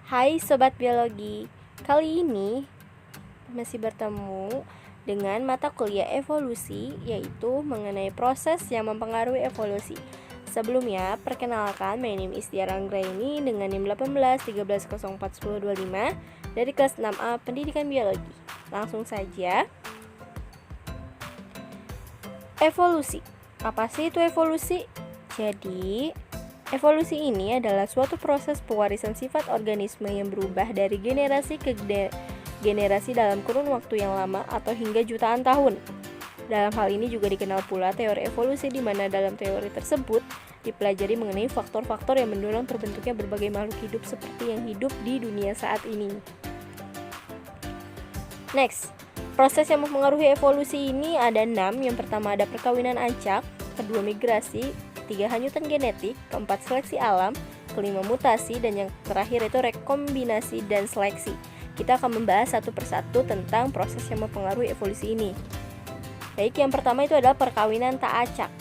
Hai Sobat Biologi, kali ini masih bertemu dengan mata kuliah evolusi, yaitu mengenai proses yang mempengaruhi evolusi. Sebelumnya, perkenalkan, my name is Tiara Anggraini dengan NIM 18 13 04 10 25 dari kelas 6A Pendidikan Biologi. Langsung saja. Evolusi. Apa sih itu evolusi? Jadi, evolusi ini adalah suatu proses pewarisan sifat organisme yang berubah dari generasi ke generasi dalam kurun waktu yang lama atau hingga jutaan tahun. Dalam hal ini juga dikenal pula teori evolusi, di mana dalam teori tersebut dipelajari mengenai faktor-faktor yang mendorong terbentuknya berbagai makhluk hidup seperti yang hidup di dunia saat ini. Next, proses yang mempengaruhi evolusi ini ada 6. Yang pertama ada perkawinan acak, kedua migrasi, ketiga hanyutan genetik, keempat seleksi alam, kelima mutasi, dan yang terakhir itu rekombinasi dan seleksi. Kita akan membahas satu persatu tentang proses yang mempengaruhi evolusi ini. Baik, yang pertama itu adalah perkawinan tak acak.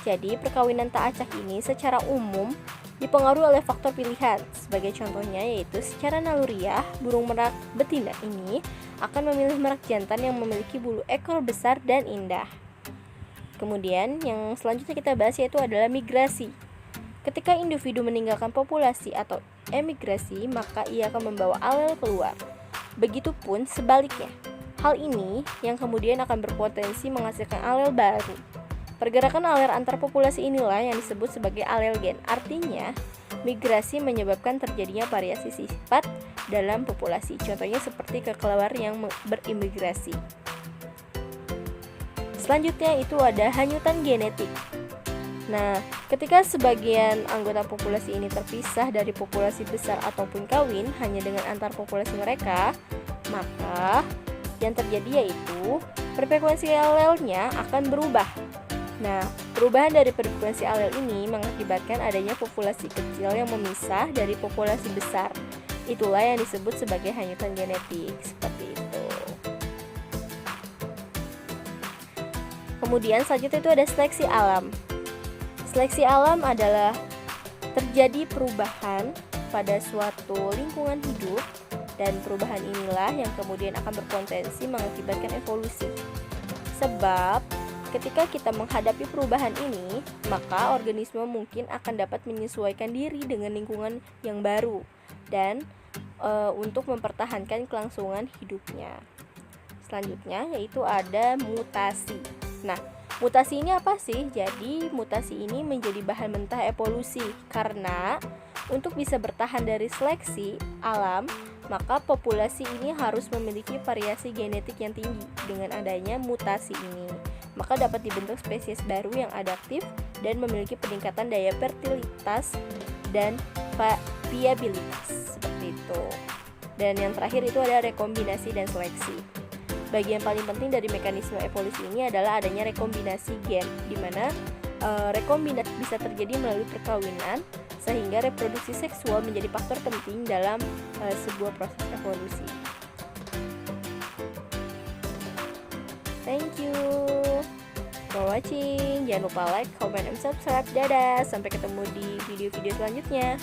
Jadi, perkawinan tak acak ini secara umum dipengaruhi oleh faktor pilihan. Sebagai contohnya yaitu secara naluriah, burung merak betina ini akan memilih merak jantan yang memiliki bulu ekor besar dan indah. Kemudian yang selanjutnya kita bahas yaitu adalah migrasi. Ketika individu meninggalkan populasi atau emigrasi, maka ia akan membawa alel keluar. Begitupun sebaliknya. Hal ini yang kemudian akan berpotensi menghasilkan alel baru. Pergerakan alel antar populasi inilah yang disebut sebagai alel gen. Artinya, migrasi menyebabkan terjadinya variasi sifat dalam populasi. Contohnya seperti kelelawar yang berimigrasi. Selanjutnya itu ada hanyutan genetik. Nah, ketika sebagian anggota populasi ini terpisah dari populasi besar ataupun kawin hanya dengan antar populasi mereka, maka yang terjadi yaitu frekuensi alelnya akan berubah. Nah, perubahan dari frekuensi alel ini mengakibatkan adanya populasi kecil yang memisah dari populasi besar. Itulah yang disebut sebagai hanyutan genetik, seperti itu. Kemudian selanjutnya itu ada seleksi alam. Seleksi alam adalah terjadi perubahan pada suatu lingkungan hidup, dan perubahan inilah yang kemudian akan berpotensi mengakibatkan evolusi. Sebab ketika kita menghadapi perubahan ini, maka organisme mungkin akan dapat menyesuaikan diri dengan lingkungan yang baru dan untuk mempertahankan kelangsungan hidupnya. Selanjutnya yaitu ada mutasi. Nah, mutasi ini apa sih? Jadi, mutasi ini menjadi bahan mentah evolusi karena untuk bisa bertahan dari seleksi alam, maka populasi ini harus memiliki variasi genetik yang tinggi. Dengan adanya mutasi ini, maka dapat dibentuk spesies baru yang adaptif dan memiliki peningkatan daya fertilitas dan viabilitas, seperti itu. Dan yang terakhir itu ada rekombinasi dan seleksi. Bagian paling penting dari mekanisme evolusi ini adalah adanya rekombinasi gen, di mana rekombinasi bisa terjadi melalui perkawinan, sehingga reproduksi seksual menjadi faktor penting dalam sebuah proses evolusi. Thank you for watching. Jangan lupa like, comment, and subscribe. Dadah, sampai ketemu di video-video selanjutnya.